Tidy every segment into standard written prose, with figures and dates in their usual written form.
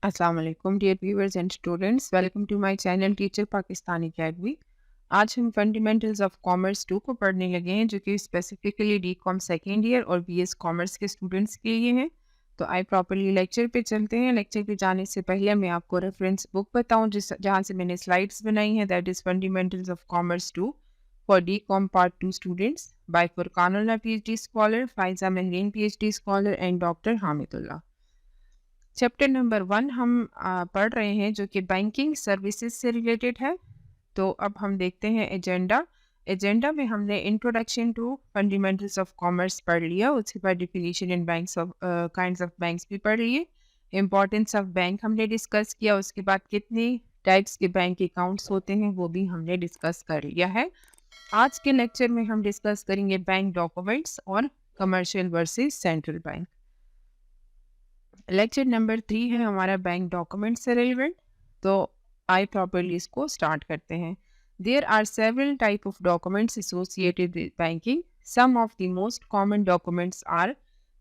अस्सलाम वालेकुम dear viewers and students, welcome to my channel teacher Pakistani academy. आज हम फंडामेंटल्स ऑफ कॉमर्स 2 को पढ़ने लगे हैं, जो कि स्पेसिफिकली डी.कॉम सेकेंड ईयर और बीएस कॉमर्स के स्टूडेंट्स के लिए हैं। तो आई प्रॉपर्ली लेक्चर पे चलते हैं। लेक्चर पे जाने से पहले मैं आपको रेफरेंस बुक बताऊं जहां से मैंने स्लाइड्स बनाई हैं, that is fundamentals of commerce 2 for D Com part 2 students by Furqanullah PhD scholar, Faiza Mehreen PhD scholar and doctor Hamidullah. Chapter number 1 हम पढ़ रहे हैं, जो कि बैंकिंग सर्विसेज से रिलेटेड है। तो अब हम देखते हैं एजेंडा में हमने introduction to fundamentals of commerce पढ़ लिया, उसके बाद definition in banks of kinds of banks भी पढ़ लिए, इंपॉर्टेंस ऑफ बैंक हमने डिस्कस किया, उसके बाद कितनी टाइप्स के बैंक अकाउंट्स होते हैं वो भी हमने डिस्कस कर लिया है। आज के लेक्चर में हम डिस्कस करेंगे बैंक डॉक्यूमेंट्स और commercial versus central bank. Lecture number 3 है हमारा बैंक डॉक्यूमेंट से रिलेवेंट। तो आई प्रॉपर्ली इसको स्टार्ट करते हैं। There are several type of documents associated with banking. Some of the most common documents are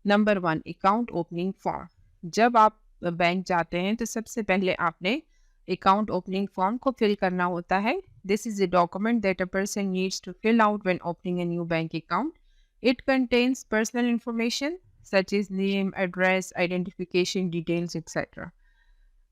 number 1 account opening form. जब आप bank जाते हैं तो सबसे पहले आपने अकाउंट ओपनिंग फॉर्म को फिल करना होता है। This is a document that a person needs to fill out when opening a new bank account. It contains personal information such as name, address, identification details, etc.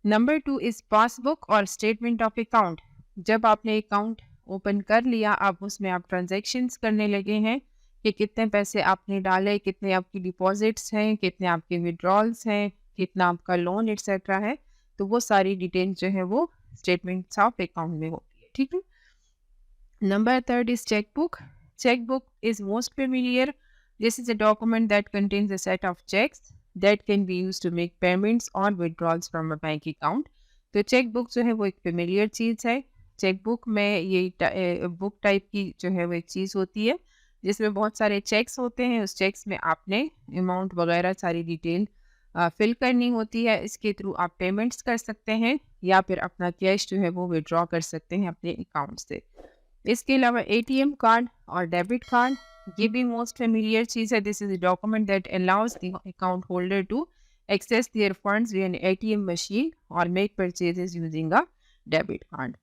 Number 2 is passbook or statement of account. जब आपने account open कर लिया, आप उसमें आप transactions करने लगे हैं कि कितने पैसे आपने डाले, कितने आपकी डिपॉजिट्स हैं, कितने आपके विड्रॉल्स हैं, कितना आपका लोन एक्सेट्रा है। तो वो सारी डिटेल्स जो है वो स्टेटमेंट्स ऑफ अकाउंट में होती है, ठीक है। Number 3 is checkbook. Checkbook is most familiar. This is a document that contains a set of checks that can be used to make payments or withdrawals from a bank account. तो chequebook जो है वो एक familiar चीज़ है। Chequebook में ये book type की जो है वो एक चीज़ होती है, जिसमें बहुत सारे चेक्स होते हैं। उस चेक्स में आपने अमाउंट वगैरह सारी डिटेल फिल करनी होती है। इसके थ्रू आप पेमेंट्स कर सकते हैं या फिर अपना कैश जो है वो विड्रॉ कर सकते हैं अपने अकाउंट से। इसके अलावा एटीएम कार्ड और डेबिट कार्ड, ये भी मोस्ट फेमिलियर चीज़ है। This is a document that allows the account holder to access their funds with an ATM machine और make purchases using a debit card.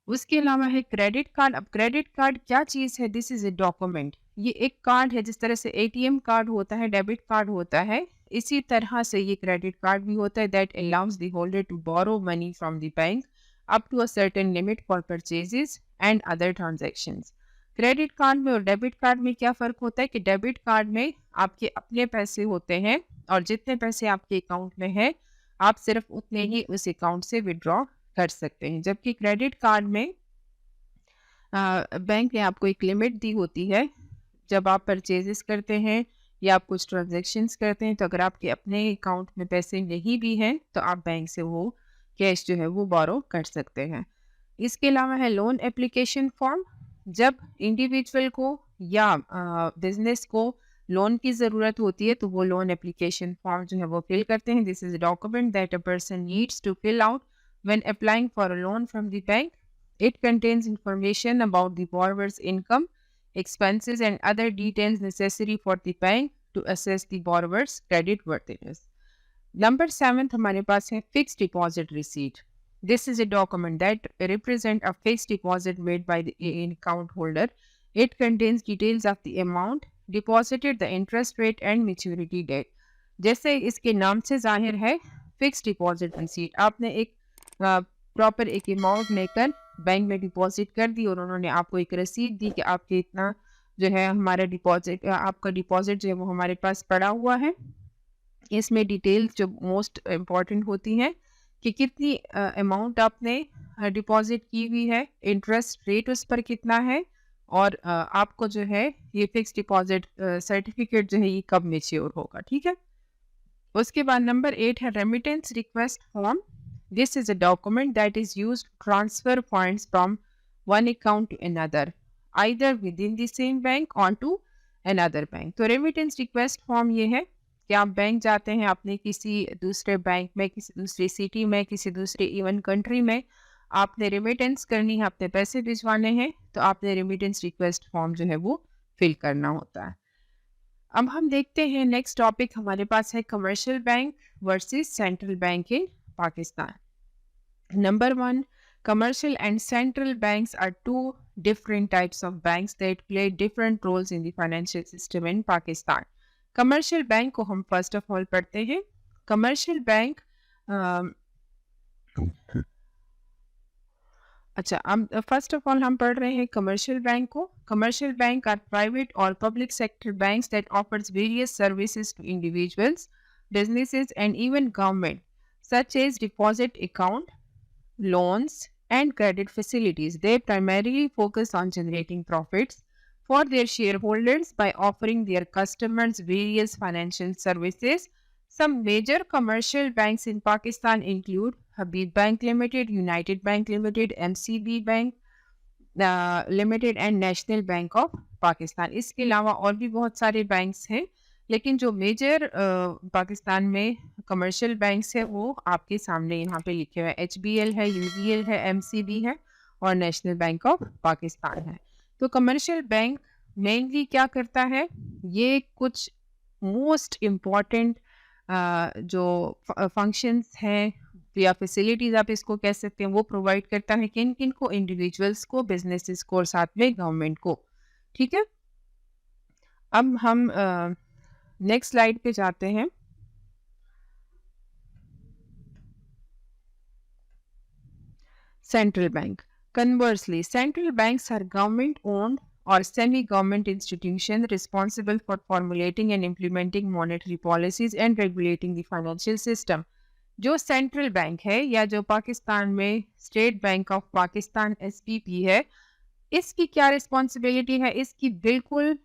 उसके अलावा है क्रेडिट कार्ड। अब क्रेडिट कार्ड क्या चीज़ है? दिस इज अ डॉक्यूमेंट, ये एक कार्ड है। जिस तरह से एटीएम कार्ड होता है, डेबिट कार्ड होता है, इसी तरह से ये क्रेडिट कार्ड भी होता है। That allows the holder to borrow money from the bank up to a certain limit for purchases and other transactions. Credit card में और डेबिट कार्ड में क्या फ़र्क होता है कि डेबिट कार्ड में आपके अपने पैसे होते हैं और जितने पैसे आपके अकाउंट में हैं आप सिर्फ उतने ही उस अकाउंट से विड्रॉ कर सकते हैं, जबकि क्रेडिट कार्ड में बैंक ने आपको एक लिमिट दी होती है। जब आप परचेजेस करते हैं या आप कुछ ट्रांजेक्शन्स करते हैं, तो अगर आपके अपने अकाउंट में पैसे नहीं भी हैं तो आप बैंक से वो कैश जो है वो बोरो कर सकते हैं। इसके अलावा है लोन एप्लीकेशन फॉर्म। जब इंडिविजुअल को या बिजनेस को लोन की ज़रूरत होती है तो वो लोन एप्लीकेशन फॉर्म जो है वो फिल करते हैं। This is a document that a person needs to fill out when applying for a loan from the bank. It contains information about the borrower's income, expenses and other details necessary for the bank to assess the borrower's credit worthiness. Number 7 हमारे पास है fixed deposit receipt. This is a document that represent a fixed deposit made by the account holder. It contains details of the amount deposited, the interest rate and maturity date. जैसे इसके नाम से जाहिर है, fixed deposit receipt, आपने एक proper एक amount लेकर बैंक में डिपॉजिट कर दी और उन्होंने आपको एक रसीद दी कि आपके इतना जो है हमारा डिपॉजिट, आपका डिपॉजिट जो है वो हमारे पास पड़ा हुआ है। इसमें डिटेल्स जो मोस्ट इम्पॉर्टेंट होती हैं कि कितनी अमाउंट आपने डिपॉजिट की हुई है, इंटरेस्ट रेट उस पर कितना है और आपको जो है ये फिक्स डिपॉजिट सर्टिफिकेट जो है ये कब मैच्योर होगा, ठीक है। उसके बाद नंबर 8 है remittance request form. This is a document that is used to transfer funds from one account to another, either within the same bank और टू अनदर बैंक। तो रेमिटेंस रिक्वेस्ट फॉर्म ये है कि आप bank जाते हैं, आपने किसी दूसरे बैंक में, किसी दूसरी सिटी में, किसी दूसरे इवन कंट्री में आपने रेमिटेंस करनी है, आपने पैसे भिजवाने हैं, तो आपने रेमिटेंस रिक्वेस्ट फॉर्म जो है वो फिल करना होता है। अब हम देखते हैं नेक्स्ट टॉपिक हमारे पास है commercial bank versus central bank in Pakistan. Number one, commercial and central banks are two different types of banks that play different roles in the financial system in Pakistan. Commercial bank को हम first of all पढ़ते हैं. Commercial bank अच्छा हम first of all हम पढ़ रहे हैं कमर्शियल बैंक को. कमर्शियल बैंक आर प्राइवेट और public sector banks that offers various services to individuals, businesses and even government, such as deposit account, loans and credit facilities. They primarily focus on generating profits for their shareholders by offering their customers various financial services. Some major commercial banks in Pakistan include Habib Bank Limited, United Bank Limited, MCB Bank Limited and National Bank of Pakistan. इसके अलावा और भी बहुत सारे banks हैं, लेकिन जो major Pakistan में कमर्शियल बैंक्स है वो आपके सामने यहाँ पे लिखे हुए हैं. HBL है, UBL है, MCB है और नेशनल बैंक ऑफ पाकिस्तान है. तो कमर्शियल बैंक मेनली क्या करता है, ये कुछ मोस्ट इम्पॉर्टेंट जो फंक्शंस हैं या फैसिलिटीज़ आप इसको कह सकते हैं वो प्रोवाइड करता है. किन किन को, इंडिविजुअल्स को, बिजनेसेस को और साथ में गवर्नमेंट को. ठीक है, अब हम नेक्स्ट स्लाइड पे जाते हैं. Central Bank. Conversely, central banks are government-owned or semi-government institutions responsible for formulating and implementing monetary policies and regulating the financial system. जो सेंट्रल बैंक है या जो पाकिस्तान में state bank of Pakistan SBP है, इसकी क्या रिस्पॉन्सिबिलिटी है? इसकी बिल्कुल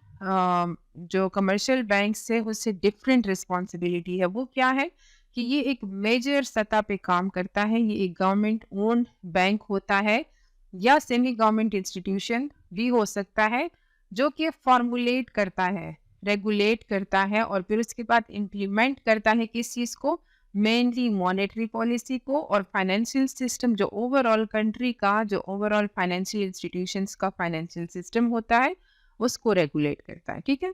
जो कमर्शियल बैंक से उससे डिफरेंट रिस्पॉन्सिबिलिटी है. वो क्या है कि ये एक मेजर सतह पे काम करता है. ये एक गवर्नमेंट ओन्ड बैंक होता है या सेमी गवर्नमेंट इंस्टीट्यूशन भी हो सकता है, जो कि फॉर्मुलेट करता है, रेगुलेट करता है और फिर उसके बाद इम्प्लीमेंट करता है किस चीज़ को, मेनली मॉनेटरी पॉलिसी को और फाइनेंशियल सिस्टम, जो ओवरऑल कंट्री का, जो ओवरऑल फाइनेंशियल इंस्टीट्यूशंस का फाइनेंशियल सिस्टम होता है उसको रेगुलेट करता है. ठीक है.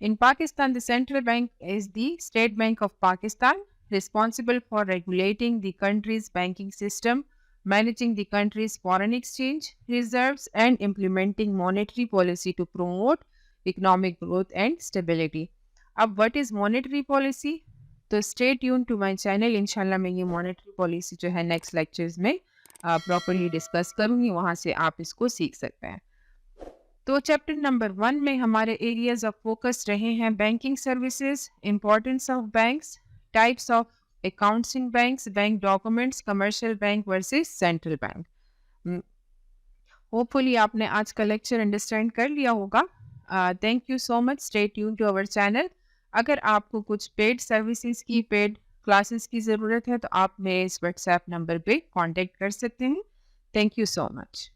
In Pakistan, the central bank is the State Bank of Pakistan, responsible for regulating the country's banking system, managing the country's foreign exchange reserves, and implementing monetary policy to promote economic growth and stability. अब what is monetary policy? तो stay tuned to my channel. इंशाल्लाह मैं ये monetary policy जो है next lectures में properly discuss करूँगी, वहाँ से आप इसको सीख सकते हैं. तो चैप्टर नंबर 1 में हमारे एरियाज ऑफ फोकस रहे हैं banking services, importance of banks, types of accounts in banks, bank documents, commercial bank versus central bank. Hopefully आपने आज का लेक्चर अंडरस्टैंड कर लिया होगा. Thank you so much. Stay tune to our channel. अगर आपको कुछ पेड सर्विसेज की, पेड क्लासेस की ज़रूरत है तो आप मेरे इस व्हाट्सएप नंबर पे कांटेक्ट कर सकते हैं. Thank you so much.